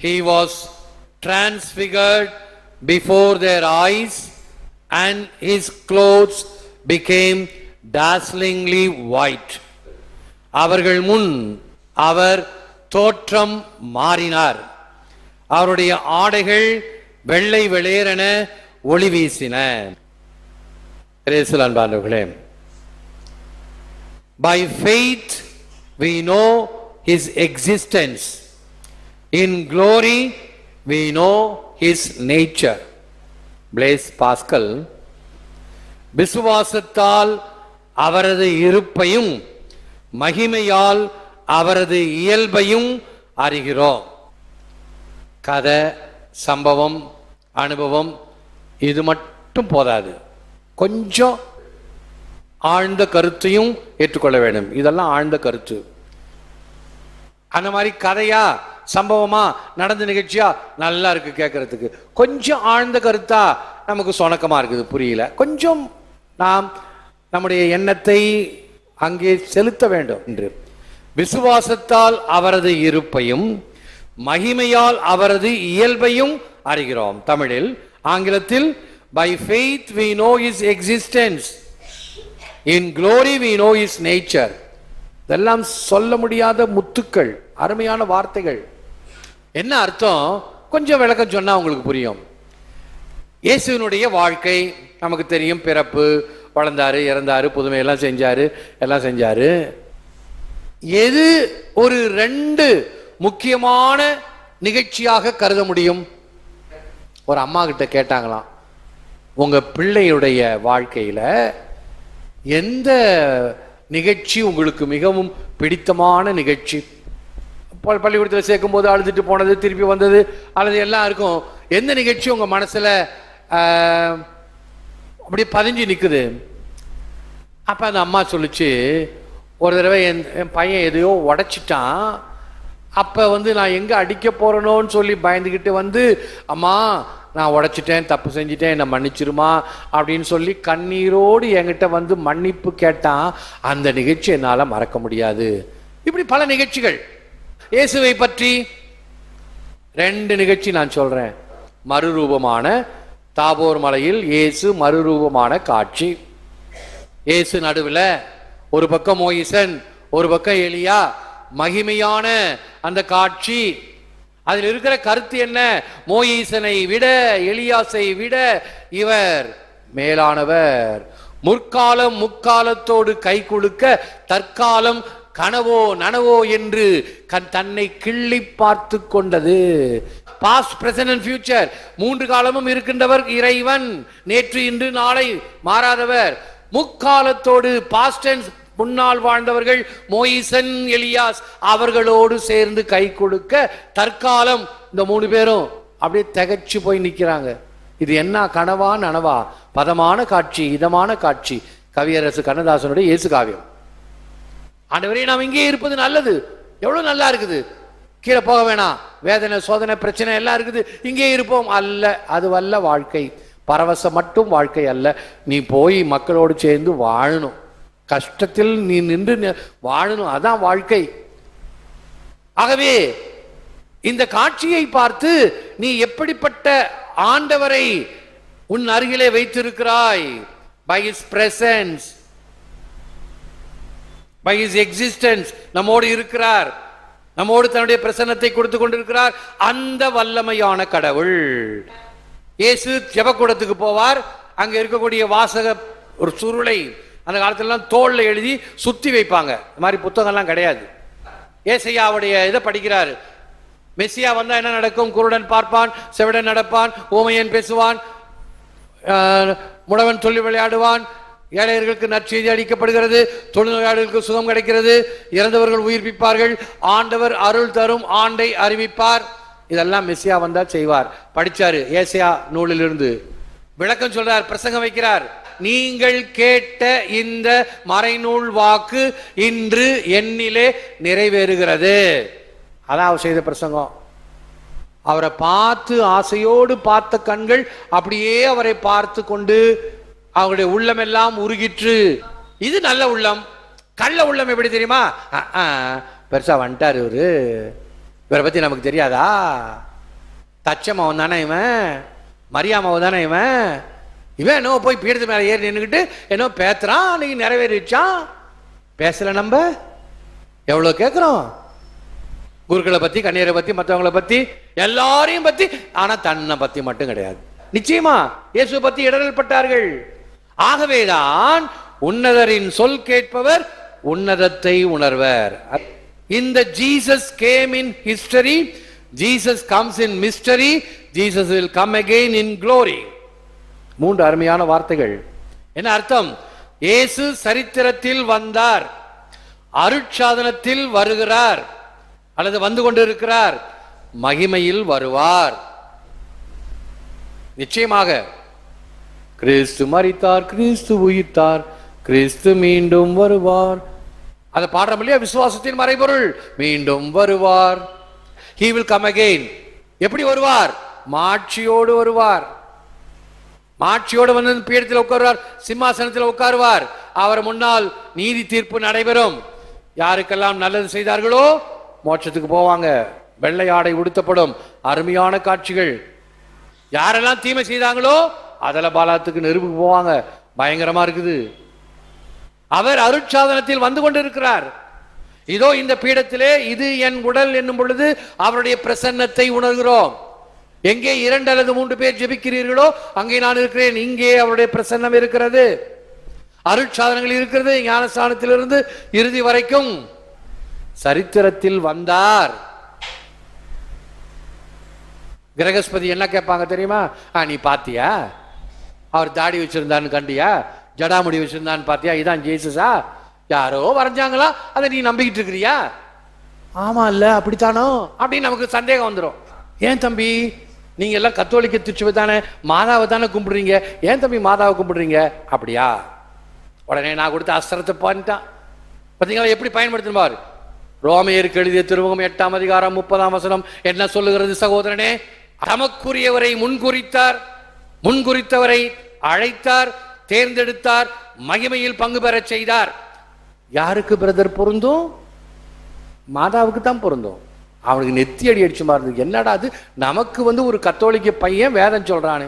He was transfigured before their eyes, and his clothes became dazzlingly white. அவர்கள் முன் அவர் தோற்றம் மாறினார். அவருடைய ஆடைகள் வெள்ளை வெளியேறென ஒளி வீசின. அன்பானவர்களே, by faith we know his existence, in glory we know his nature. Blaise Pascal விசுவாசத்தால் அவரது இருப்பையும் மகிமையால் அவரது இயல்பையும் அறிகிறோம். கதை, சம்பவம், அனுபவம் இது மட்டும் போதாது, கொஞ்சம் ஆழ்ந்த கருத்தையும் ஏற்றுக்கொள்ள வேண்டும். இதெல்லாம் ஆழ்ந்த கருத்து. அந்த மாதிரி கதையா சம்பவமா நடந்த நிகழ்ச்சியா நல்லா இருக்கு கேட்கறதுக்கு, கொஞ்சம் ஆழ்ந்த கருத்தா நமக்கு சொணக்கமா இருக்குது, புரியல. கொஞ்சம் நாம் நம்முடைய எண்ணத்தை அங்கே செலுத்த வேண்டும் என்று. விசுவாசத்தால் அவரது இருப்பையும் மகிமையால் அவரது இயல்பையும் அறிகிறோம். தமிழில், ஆங்கிலத்தில் by faith we know his existence, in glory we know his nature. இதெல்லாம் சொல்ல முடியாத முத்துக்கள், அருமையான வார்த்தைகள். என்ன அர்த்தம்? கொஞ்சம் விளக்கம் சொன்னா உங்களுக்கு புரியும். இயேசுவினுடைய வாழ்க்கை நமக்கு தெரியும். பிறப்பு, வளர்ந்தாரு, இறந்தாரு, புதுமை எல்லாம் செஞ்சாரு. எது ஒரு 2 முக்கியமான நிகழ்ச்சியாக கருத முடியும்? ஒரு அம்மா கிட்ட கேட்டாங்களாம், உங்க பிள்ளையுடைய வாழ்க்கையில எந்த நிகழ்ச்சி உங்களுக்கு மிகவும் பிடித்தமான நிகழ்ச்சி? பள்ளிக்கூடத்தில் சேர்க்கும் போது அழுதுட்டு போனது, திருப்பி வந்தது, அல்லது எல்லாம் இருக்கும். எந்த நிகழ்ச்சி உங்க மனசுல அப்படி பதிஞ்சு நிக்குது? அப்ப அந்த அம்மா சொல்லிச்சு, ஒரு தடவை என் பையன் எதையோ உடைச்சிட்டான். அப்ப நான் எங்க அடிக்க போறேனோன்னு சொல்லி பயந்துகிட்டு அம்மா நான் உடைச்சிட்டேன், தப்பு செஞ்சிட்டேன், என்னை மன்னிச்சிருமா அப்படின்னு சொல்லி கண்ணீரோடு என்கிட்ட மன்னிப்பு கேட்டான். அந்த நிகழ்ச்சி என்னால மறக்க முடியாது. இப்படி பல நிகழ்ச்சிகள். இயேசுவை பற்றி 2 நிகழ்ச்சி நான் சொல்றேன். மறுரூபமான தாபோர் மலையில் இயேசு மறுரூபமான காட்சி. இயேசு நடுவில், ஒரு பக்கம் மோயிசன், ஒரு பக்கம் எலியா, மகிமையான அந்த காட்சி. அதில் இருக்கிற கருத்து என்ன? மோயிசனை விட, எலியாசை விட இவர் மேலானவர். முற்காலம் முக்காலத்தோடு கை குலுக்க தற்காலம் கனவோ நனவோ என்று தன்னை கிள்ளி பார்த்து கொண்டது. பாஸ்ட், பிரசன்ட் அண்ட் ஃபியூச்சர், 3 காலமும் இருக்கின்றவர் இறைவன். நேற்று, இன்று, நாளை மாறாதவர். முக்காலத்தோடு பாஸ்ட் டென்ஸ், முன்னால் வாழ்ந்தவர்கள் மோயிசன், எலியாஸ், அவர்களோடு சேர்ந்து கை கொடுக்க தற்காலம் இந்த 3 பேரும் அப்படியே திகைச்சு போய் நிற்கிறாங்க. இது என்ன கனவா நனவா? பதமான காட்சி, இதமான காட்சி. கவியரசு கண்ணதாசனுடைய இயேசு காவியம். ஆண்டவரே, நாம் இங்கே இருப்பது நல்லது, எவ்வளவு நல்லா இருக்குது, கீழே போக வேணாம், வேதனை சோதனை பிரச்சனை எல்லாம் இருக்குது, இங்கே இருப்போம். அல்ல, அதுவல்ல வாழ்க்கை. பரவசம் மட்டும் வாழ்க்கை அல்ல. நீ போய் மக்களோடு சேர்ந்து வாழணும், கஷ்டத்தில் நீ நின்று வாழணும், அதான் வாழ்க்கை. ஆகவே இந்த காட்சியை பார்த்து நீ எப்படிப்பட்ட ஆண்டவரை உன் அருகிலே வைத்திருக்கிறாய்? by his presence, by his existence, நம்மோடு இருக்கிறார், நம்மோடு தன்னுடைய பிரசன்னத்தை கொடுத்து கொண்டிருக்கிறார். அந்த வல்லமையான கடவுள். இயேசு ஜெபக்கூடத்துக்கு போவார். அங்க இருக்கக்கூடிய வாசக ஒரு சுருளை, அந்த காலத்துல தோல்ல எழுதி சுத்தி வைப்பாங்க. இந்த மாதிரி புத்தகம்லாம் கிடையாது. ஏசையாவுடைய இதை படிக்கிறாரு. மெசியா வந்தா என்ன நடக்கும்? குருடன் பார்ப்பான், செவிடன் நடப்பான், ஊமையன் பேசுவான், முடவன் சொல்லி விளையாடுவான், ஏழையர்களுக்கு நற்செய்தி அளிக்கப்படுகிறது, தொழுநோயாளர்களுக்கு சுகம் கிடைக்கிறது, இறந்தவர்கள் உயிர்ப்பிப்பார்கள், ஆண்டவர் அருள் தரும் ஆண்டை அறிவிப்பார். இதெல்லாம் மெசியா வந்தா செய்வார். படிச்சாரு ஏசையா நூலிலிருந்து. விளக்கம் சொல்றார், பிரசங்கம் வைக்கிறார். நீங்கள் கேட்ட இந்த மறைநூல் வாக்கு இன்று என்னிலே நிறைவேறுகிறது. அதான் அவர் செய்த பிரசங்கம். அவரை பார்த்து ஆசையோடு பார்த்த கண்கள் அப்படியே அவரை பார்த்து கொண்டு அவருடைய உள்ளம் எல்லாம் உருகிற்று. இது நல்ல உள்ளம். கள்ள உள்ளம் எப்படி தெரியுமா? பெருசா வந்துட்டாரு இவரு, இவரை பத்தி நமக்கு தெரியாதா? தச்சமாவன் தானே இவன், மரியாமாவன் தானே இவன். இவன் என்னோ போய் பீடத்து மேலே ஏறி நின்றுக்கிட்டு என்னோ பேத்துறான், அன்னைக்கு நிறைவேறிச்சான். பேசல நம்ம எவ்வளோ கேட்குறோம், குருக்களை பத்தி, கன்னியரை பத்தி, மற்றவங்களை பத்தி, எல்லாரையும் பத்தி. ஆனா தன்னை பத்தி மட்டும் கிடையாது. நிச்சயமா இயேசு பத்தி இடரல் பட்டார்கள். ஆகவேதான் உன்னதரின் சொல் கேட்பவர் உன்னதத்தை உணர்வர். இந்த Jesus game in history, Jesus comes in mystery, Jesus will come again in glory. 3 அருமையான வார்த்தைகள். என்ன அர்த்தம்? இயேசு சரித்திரத்தில் வந்தார், அருட்சாதனத்தில் வருகிறார் அல்லது வந்து கொண்டிருக்கிறார், மகிமையில் வருவார். நிச்சயமாக கிறிஸ்து மரித்தார், கிறிஸ்து உயிர்த்தார், கிறிஸ்து மீண்டும் வருவார். அதை பாடுறோம் இல்லையா? விசுவாசத்தின் மறைபொருள், மீண்டும் வருவார். He will come again. எப்படி வருவார்? மாட்சியோடு வருவார். மாட்சியோடு வந்து பீடத்தில் உட்காருவார், சிம்மாசனத்தில் உட்காருவார். அவர் முன்னால் நீதி தீர்ப்பு நடைபெறும். யாருக்கெல்லாம் நல்லது செய்தார்களோ மோட்சத்துக்கு போவாங்க, வெள்ளை ஆடை உடுத்தப்படும். அருமையான காட்சிகள். யாரெல்லாம் தீமை செய்தாங்களோ அதல பாலாத்துக்கு நெருப்புக்கு போவாங்க. பயங்கரமா இருக்குது. அவர் அருட்சாதனத்தில் வந்து கொண்டிருக்கிறார். இதோ இந்த பீடத்திலே இது என் உடல் என்னும் பொழுது அவருடைய பிரசன்னத்தை உணர்கிறோம். எங்கே 2 அல்லது 3 பேர் ஜெபிக்கிறீர்களோ அங்கே நான் இருக்கிறேன். இங்கே அவருடைய பிரசன்னம் இருக்கிறது, அருட்சாதனங்கள் இருக்கிறது. ஞானஸ்தானத்திலிருந்து இறுதி வரைக்கும் சரித்திரத்தில் வந்தார். கிரகஸ்பதி என்ன கேட்பாங்க தெரியுமா? நீ பாத்தியா அவர் தாடி வச்சிருந்தான்னு கண்டியா, ஜடாமுடி வச்சிருந்தான்னு பாத்தியா, இதான் ஜேசஸா? யாரோ வரைஞ்சாங்களா, அதை நீ நம்பிக்கிட்டு இருக்கிறியா? ஆமா இல்ல அப்படித்தானோ அப்படின்னு நமக்கு சந்தேகம் வந்துடும். ஏன் தம்பி நீங்க எல்லாம் கத்தோலிக்க திருச்சுவை தானே, மாதாவை தானே கும்பிடுறீங்க, ஏன் தம்பி மாதாவை கும்பிடுறீங்க? அப்படியா? உடனே நான் கொடுத்த அஸ்திரத்தை பண்ணிட்டான். பார்த்தீங்களா எப்படி பயன்படுத்தினார்? ரோமையருக்கு எழுதிய திருமுகம் 8ஆம் அதிகாரம் 30ஆம் வசனம் என்ன சொல்லுகிறது சகோதரனே? தமக்குரியவரை முன்குறித்தார், முன்குறித்தவரை அழைத்தார், தேர்ந்தெடுத்தார், மகிமையில் பங்கு பெற செய்தார். யாருக்கு பிரதர் பொருந்தும்? மாதாவுக்கு தான் பொருந்தும். அவனுக்கு நெத்தி அடி அடிச்சு மாறுது. என்னடா அது, நமக்கு வந்து ஒரு கத்தோலிக்க பையன் வேதம் சொல்றானே.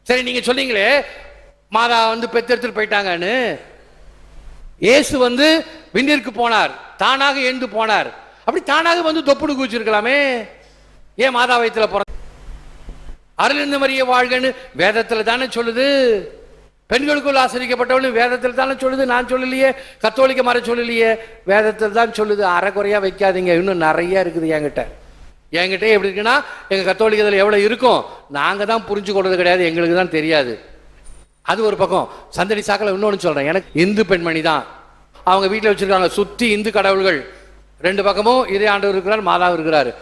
சரி நீங்க சொன்னீங்களே மாதா வந்து பெத்தெடுத்துட்டு போயிட்டாங்கன்னு. இயேசு வந்து விண்ணிற்கு போனார், தானாக எழுந்து போனார். அப்படி தானாக வந்து தொப்புடு குச்சிருக்கலாமே, ஏன் மாதா வயித்துல போற? அருளிந்த மரிய வாழ்கன்னு வேதத்துல தானே சொல்லுது. பெண்களுக்குள் ஆசிரிக்கப்பட்டவள் வேதத்தில் தானே சொல்லுது, நான் சொல்லலையே, கத்தோலிக்க மர சொல்லலையே, வேதத்தில் தான் சொல்லுது. அரைக்குறையா வைக்காதீங்க, இன்னும் நிறைய இருக்குது என்கிட்ட. எப்படி இருக்குன்னா எங்க கத்தோலிக்கத்தில் எவ்வளவு இருக்கும் நாங்க தான் புரிஞ்சு கொள்றது கிடையாது, எங்களுக்கு தான் தெரியாது. அது ஒரு பக்கம். சந்தடி சாக்கல இன்னொன்னு சொல்றேன். எனக்கு இந்து பெண்மணி தான், அவங்க வீட்டில் வச்சிருக்காங்க சுத்தி இந்து கடவுள்கள். 2 பக்கமும் இதே ஆண்டவர் இருக்கிறார், மாதா இருக்கிறாரு.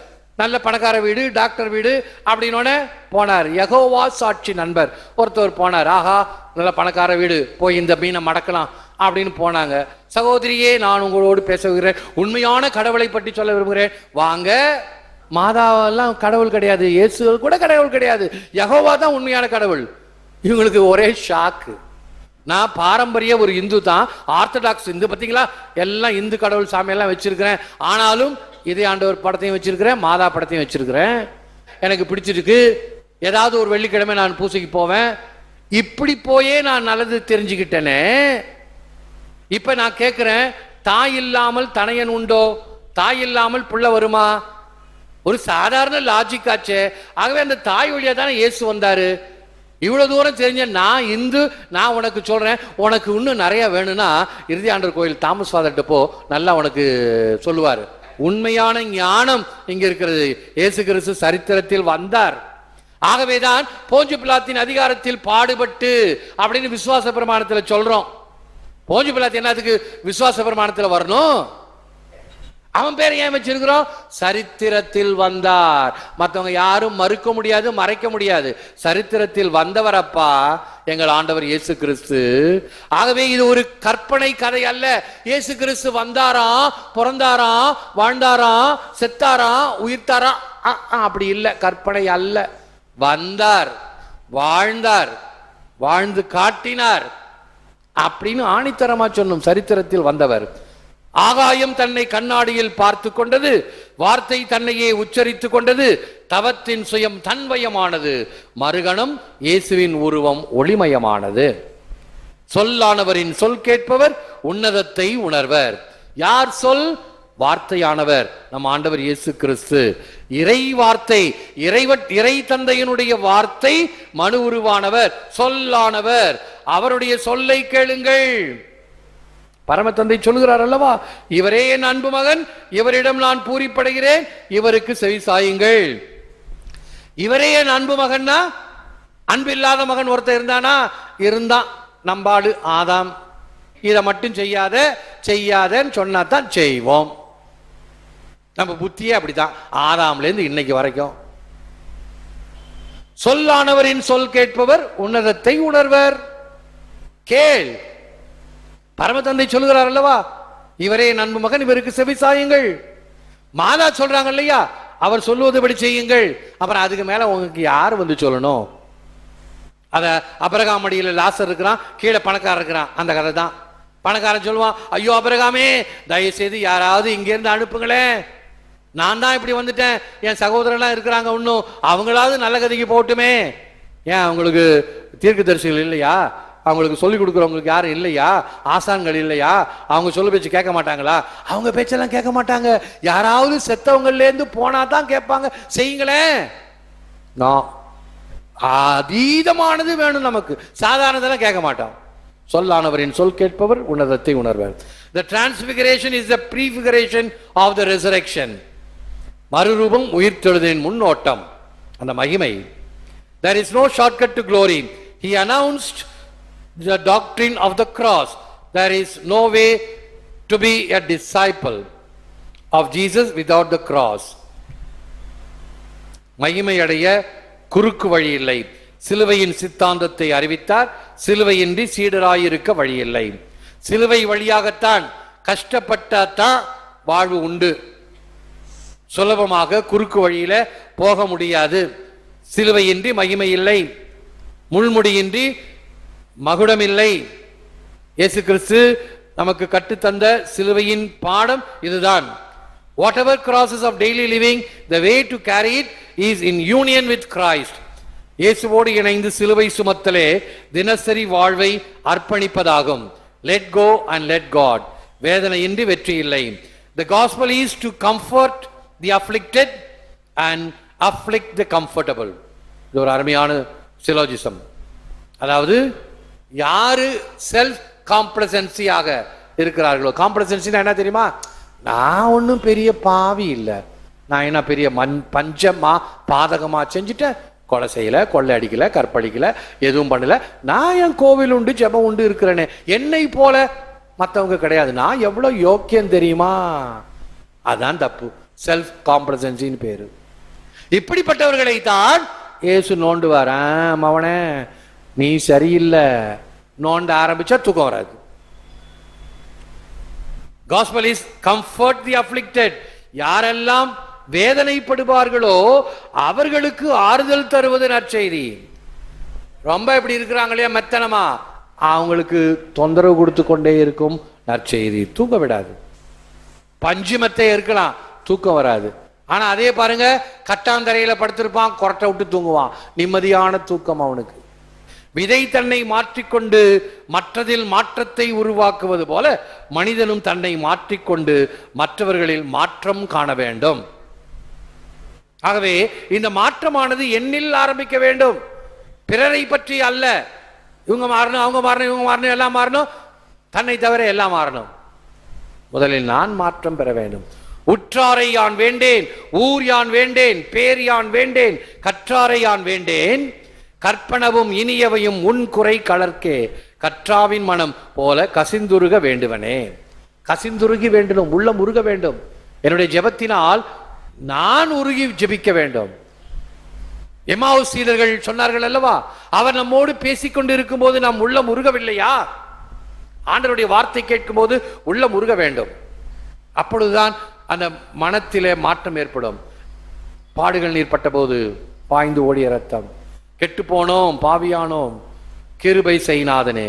நல்ல பணக்கார வீடு, டாக்டர் வீடு அப்படின்னு போனார். யெகோவா சாட்சி நண்பர் ஒருத்தர் போனார். ஆஹா நல்ல பணக்கார வீடு, போய் இந்த மீனை மடக்கலாம் அப்படின்னு போனாங்க. சகோதரியே நான் உங்களோடு பேச விரும்புகிறேன், உண்மையான கடவுளை பற்றி சொல்ல விரும்புகிறேன், வாங்க. மாதாவெல்லாம் கடவுள் கிடையாது, இயேசு கூட கடவுள் கிடையாது, யெகோவா தான் உண்மையான கடவுள். இவங்களுக்கு ஒரே ஷாக்கு. நான் பாரம்பரிய ஒரு இந்து தான், ஆர்த்தடாக்ஸ் இந்து. பார்த்தீங்களா, எல்லாம் இந்து கடவுள் சாமியெல்லாம் வச்சிருக்கிறேன். ஆனாலும் இதே ஆண்டவர் படத்தையும் வச்சிருக்கிறேன், மாதா படத்தையும் வச்சிருக்கிறேன். எனக்கு பிடிச்சிருக்கு. ஏதாவது ஒரு வெள்ளிக்கிழமை நான் பூசைக்கு போவேன். இப்படி போயே நான் நல்லது தெரிஞ்சுக்கிட்டேனே. இப்ப நான் கேட்கிறேன், தாய் இல்லாமல் தனையன் உண்டோ? தாய் இல்லாமல் புள்ள வருமா? ஒரு சாதாரண லாஜிக் ஆச்சே. ஆகவே அந்த தாய் வழியா தானே இயேசு வந்தாரு. இவ்வளவு தூரம் தெரிஞ்ச நான் இந்து, நான் உனக்கு சொல்றேன், உனக்கு இன்னும் நிறைய வேணும்னா இறுதி ஆண்டவர் கோயில் தாமஸ் ஃபாதர்கிட்ட போ, நல்லா உனக்கு சொல்லுவாரு. உண்மையான ஞானம் இங்க இருக்கிறது. இயேசு கிறிஸ்து சரித்திரத்தில் வந்தார். ஆகவேதான் போஞ்சு பிலாத்தின் அதிகாரத்தில் பாடுபட்டு அப்படின்னு விசுவாச பிரமாணத்தில் சொல்றோம். போஞ்சு பிலாத்து என்னத்துக்கு விசுவாச பிரமாணத்தில் வரணும்? அவன் பேரை ஏன் வச்சிருக்கிறோம்? சரித்திரத்தில் வந்தார். மற்றவங்க யாரும் மறுக்க முடியாது, மறைக்க முடியாது. சரித்திரத்தில் வந்தவர் அப்பா எங்கள் ஆண்டவர் இயேசு கிறிஸ்து. ஆகவே இது ஒரு கற்பனை கதை அல்ல. இயேசு கிறிஸ்து வந்தாராம், பிறந்தாராம், வாழ்ந்தாராம், செத்தாராம், உயிர்த்தாராம், அப்படி இல்லை, கற்பனை அல்ல. வந்தார், வாழ்ந்தார், வாழ்ந்து காட்டினார் அப்படின்னு ஆணித்தரமா சொன்னோம். சரித்திரத்தில் வந்தவர். ஆகாயம் தன்னை கண்ணாடியில் பார்த்து கொண்டது, வார்த்தை தன்னையே உச்சரித்துக் கொண்டது. தவத்தின் சுயம் தன்வயமானது. மறுகணம் இயேசுவின் உருவம் ஒளிமயமானது. சொல்லானவரின் சொல் கேட்பவர் உன்னதத்தை உணர்வர். யார் சொல்? வார்த்தையானவர், நம் ஆண்டவர் இயேசு கிறிஸ்து. இறை வார்த்தை, இறை தந்தையினுடைய வார்த்தை மனு உருவானவர், சொல்லானவர். அவருடைய சொல்லை கேளுங்கள். பரமதந்தை சொல்கிறார் அல்லவா, இவரே என் அன்பு மகன், இவரிடம் நான் பூரிப்படைகிறேன், இவருக்கு செவி சாயுங்கள். இவரே என் அன்பு மகன்னா, அன்பில்லாத மகன் ஒருத்தர் இருந்தானா? இருந்தான். நம்பாடு ஆதாம். இதை மட்டும் செய்யாதன்னு சொன்னா தான் செய்வோம். நம்ம புத்தியே அப்படித்தான், ஆதாம்ல இருந்து இன்னைக்கு வரைக்கும். சொல்லானவரின் சொல் கேட்பவர் உன்னதத்தை உணர்வர். கேள். பரமதந்தை சொல்லுகிறார் அல்லவா, இவரே நண்பு மகன், இவருக்கு செவி சாயுங்கள். மாதா சொல்றாங்க இல்லையா, அவர் சொல்லுவதுபடி செய்யுங்கள். அப்புறம் அதுக்கு மேல உங்களுக்கு யார் வந்து சொல்லணும்? அத அபிரகாம் அடியில் லாசர் இருக்கிறான், கீழே பணக்காரன் இருக்கிறான். அந்த கதை தான். பணக்காரன் சொல்லுவான், ஐயோ அபிரகாமே, தயவு செய்து யாராவது இங்க இருந்து அனுப்புங்களேன், நான் தான் இப்படி வந்துட்டேன், என் சகோதரன்லாம் இருக்கிறாங்க, இன்னும் அவங்களாவது நல்ல கதைக்கு போட்டுமே. ஏன் அவங்களுக்கு தீர்க்கதரிசிகள் இல்லையா? அவங்களுக்கு சொல்லிக் கொடுக்குறவங்களுக்கு யாரும் இல்லையா? ஆசான்கள் இல்லையா? அவங்க சொல்ல பேச்சு கேட்க மாட்டாங்களா? அவங்க பேச்செல்லாம் கேட்க மாட்டாங்க. யாராவது செத்தவங்கள்ல இருந்து போனா தான் கேட்பாங்க. செய்யுங்களேன். அதீதமானது வேணும் நமக்கு, சாதாரணதெல்லாம் கேட்க மாட்டோம். சொல்லானவரின் சொல் கேட்பவர் உன்னதத்தை உணர்வர். The transfiguration is the prefiguration of the resurrection. மறுரூபம் உயிர்த்தெழுதலின் முன்னோட்டம், அந்த மகிமை. There is no shortcut to glory. He announced the doctrine of the cross. There is no way to be a disciple of Jesus without the cross. மகிமை அடைய குறுக்கு வழி இல்லை. சிலுவையின் சித்தாந்தத்தை அறிவித்தார். சிலுவையின்றி சீடராயிருக்க வழி இல்லை. சிலுவை வழியாகத்தான் கஷ்டப்பட்டாதான் வாழ்வு உண்டு. சுலபமாக குறுக்கு வழியில போக முடியாது. சிலுவையின்றி மகிமை இல்லை, முள்முடியின்றி மகுடம் இல்லை. இயேசு கிறிஸ்து நமக்கு கற்றுத்தந்த சிலுவையின் பாடம் இதுதான். Whatever crosses of daily living, the way to carry it is in union with Christ. இயேசுவோடு இணைந்து சிலுவை சுமத்தலே தினசரி வாழ்வை அர்ப்பணிப்பதாகும். Let go and let God. வேதனையின்றி வெற்றி இல்லை. The gospel is to comfort the afflicted and afflict the comfortable. இது ஒரு அருமையான சிலோஜிசம். அதாவது யாரு செல்ஃப் காம்ப்ளசன்சியாக இருக்கிறார்களோ, காம்ப்ளசன்சினா என்ன தெரியுமா? நான் ஒன்றும் பெரிய பாவி இல்லை, நான் என்ன பெரிய பஞ்சமா பாதகமா செஞ்சுட்டேன், கொலை செய்யல, கொள்ளை அடிக்கல, கற்பழிக்கல, எதுவும் பண்ணல, நான் என் கோவில் உண்டு ஜெபம் உண்டு இருக்கிறேனே, என்னை போல மற்றவங்க கிடையாது, நான் எவ்வளவு யோக்கியம் தெரியுமா? அதான் தப்பு, செல்ஃப் காம்ப்ளசன்சின்னு பேரு. இப்படிப்பட்டவர்களை தான் இயேசு நோண்டுவார். மவனே நீ சரியில்லை, நோண்ட ஆரம்பிச்சா தூக்கம் வராது. Gospel is comfort the afflicted. யாரெல்லாம் வேதனைப்படுவார்களோ அவர்களுக்கு ஆறுதல் தருவது நற்செய்தி. ரொம்ப இப்படி இருக்கிறாங்களே மெத்தனமா, அவங்களுக்கு தொந்தரவு கொடுத்து கொண்டே இருக்கும் நற்செய்தி. தூங்க விடாது. பஞ்சுமத்தை இருக்கலாம், தூக்கம் வராது. ஆனா அதே பாருங்க, கட்டாந்தரையில படுத்திருப்பான், கொரட்டை விட்டு தூங்குவான், நிம்மதியான தூக்கம் அவனுக்கு. விதை தன்னை மாற்றிக்கொண்டு மற்றதில் மாற்றத்தை உருவாக்குவது போல மனிதனும் தன்னை மாற்றிக்கொண்டு மற்றவர்களில் மாற்றம் காண வேண்டும். ஆகவே இந்த மாற்றமானது என்னில் ஆரம்பிக்க வேண்டும், பிறரை பற்றி அல்ல. இவங்க மாறணும், அவங்க மாறணும், இவங்க மாறணும், எல்லாம் மாறணும், தன்னை தவிர எல்லாம் மாறணும். முதலில் நான் மாற்றம் பெற வேண்டும். உற்றாரை யான் வேண்டேன், ஊர் யான் வேண்டேன், பேர் யான் வேண்டேன், கற்றாரை யான் வேண்டேன், கற்பனவும் இனியவையும் உன் குறை கலர்க்கே, கற்றாவின் மனம் போல கசிந்துருக வேண்டுவனே. கசிந்துருகி வேண்டும், உள்ளம் உருக வேண்டும். என்னுடைய ஜெபத்தினால் நான் உருகி ஜெபிக்க வேண்டும். எம்மாவுஸ் சீடர்கள் சொன்னார்கள் அல்லவா, அவர் நம்மோடு பேசிக்கொண்டு இருக்கும் போது நாம் உள்ளம் உருகவில்லையா? ஆண்டவருடைய வார்த்தை கேட்கும் போது உள்ளம் உருக வேண்டும். அப்பொழுதுதான் அந்த மனத்திலே மாற்றம் ஏற்படும். பாடுகள் நீர் பட்ட போது பாய்ந்து ஓடிய ரத்தம், கெட்டு போனோம், பாவியானோம், கிருபை செய்நாதனே,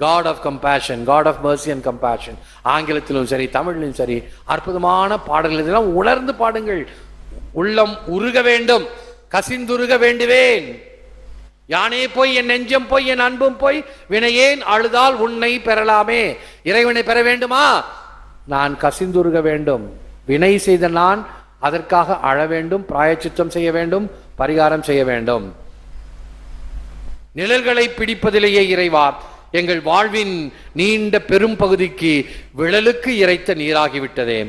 God of compassion, God of mercy and compassion. ஆங்கிலத்திலும் சரி தமிழிலும் சரி அற்புதமான பாடல்கள் இதெல்லாம் உணர்ந்து பாடுங்கள். உள்ளம் உருக வேண்டும், கசிந்துருக வேண்டுவேன். யானே போய் என் நெஞ்சம் போய் என் அன்பும் போய் வினையேன் அழுதால் உன்னை பெறலாமே. இறைவனை பெற வேண்டுமா? நான் கசிந்துருக வேண்டும். வினை செய்த நான் அதற்காக அழ வேண்டும், பிராயச்சித்தம் செய்ய வேண்டும், பரிகாரம் செய்ய வேண்டும். நிழல்களை பிடிப்பதிலேயே இறைவா எங்கள் வாழ்வின் நீண்ட பெரும் பகுதிக்கு விழலுக்கு இறைத்த நீராகிவிட்டதே.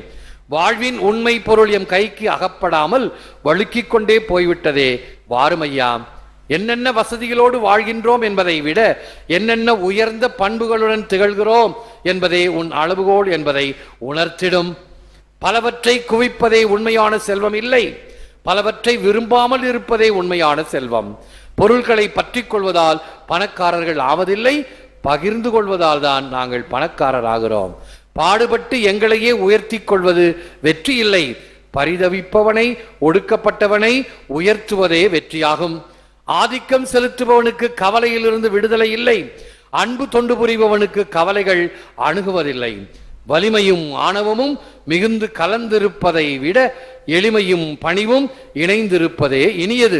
வாழ்வின் உண்மை பொருள் எம் கைக்கு அகப்படாமல் வழுக்கிக் கொண்டே போய்விட்டதே. வாருமையா, என்னென்ன வசதிகளோடு வாழ்கின்றோம் என்பதை விட என்னென்ன உயர்ந்த பண்புகளுடன் திகழ்கிறோம் என்பதே உன் அளவுகோல் என்பதை உணர்த்திடும். பலவற்றை குவிப்பதே உண்மையான செல்வம் இல்லை, பலவற்றை விரும்பாமல் இருப்பதே உண்மையான செல்வம். பொருள்களை பற்றி கொள்வதால் பணக்காரர்கள் ஆவதில்லை, பகிர்ந்து கொள்வதால் தான் நாங்கள் பணக்காரராகிறோம். பாடுபட்டு எங்களையே உயர்த்தி கொள்வது வெற்றி இல்லை, பரிதவிப்பவனை ஒடுக்கப்பட்டவனை உயர்த்துவதே வெற்றியாகும். ஆதிக்கம் செலுத்துபவனுக்கு கவலையிலிருந்து விடுதலை இல்லை, அன்பு தொண்டு புரிபவனுக்கு கவலைகள் அணுகுவதில்லை. வலிமையும் ஆணவமும் மிகுந்து கலந்திருப்பதை விட எளிமையும் பணிவும் இணைந்திருப்பதே இனியது.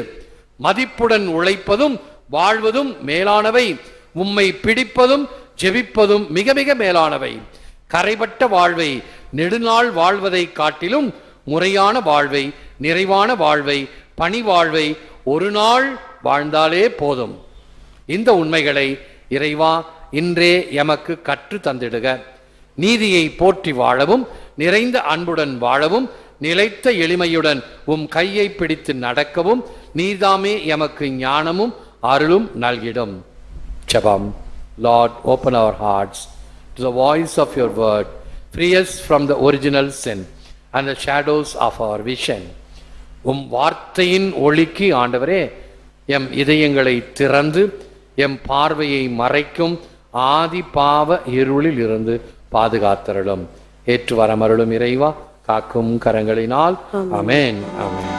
மதிப்புடன் உழைப்பதும் வாழ்வதும் மேலானவை, உம்மை பிடிப்பதும் ஜெபிப்பதும் மிக மிக மேலானவை. கரைபட்ட வாழ்வை நெடுநாள் வாழ்வதை காட்டிலும் முறையான வாழ்வை, நிறைவான வாழ்வை, பணி வாழ்வை ஒரு நாள் வாழ்ந்தாலே போதும். இந்த உண்மைகளை இறைவா இன்றே எமக்கு கற்று தந்திடுக. நீதியை போற்றி வாழவும், நிறைந்த அன்புடன் வாழவும், நிலைத்த எளிமையுடன் உம் கையை பிடித்து நடக்கவும் நீதாமே எமக்கு ஞானமும் அருளும் நல்கிடும். ஜெபம். Lord, open our hearts to the voice of your word. Free us from the original sin and the shadows of our vision. உம் வார்த்தையின் ஒளிக்கு ஆண்டவரே எம் இதயங்களை திறந்து எம் பார்வையை மறைக்கும் ஆதி பாவ இருளில் இருந்து பாதுகாத்தருளும். ஏற்று வரமருளும் இறைவா, காக்கும் கரங்களினால். ஆமென், ஆமென்.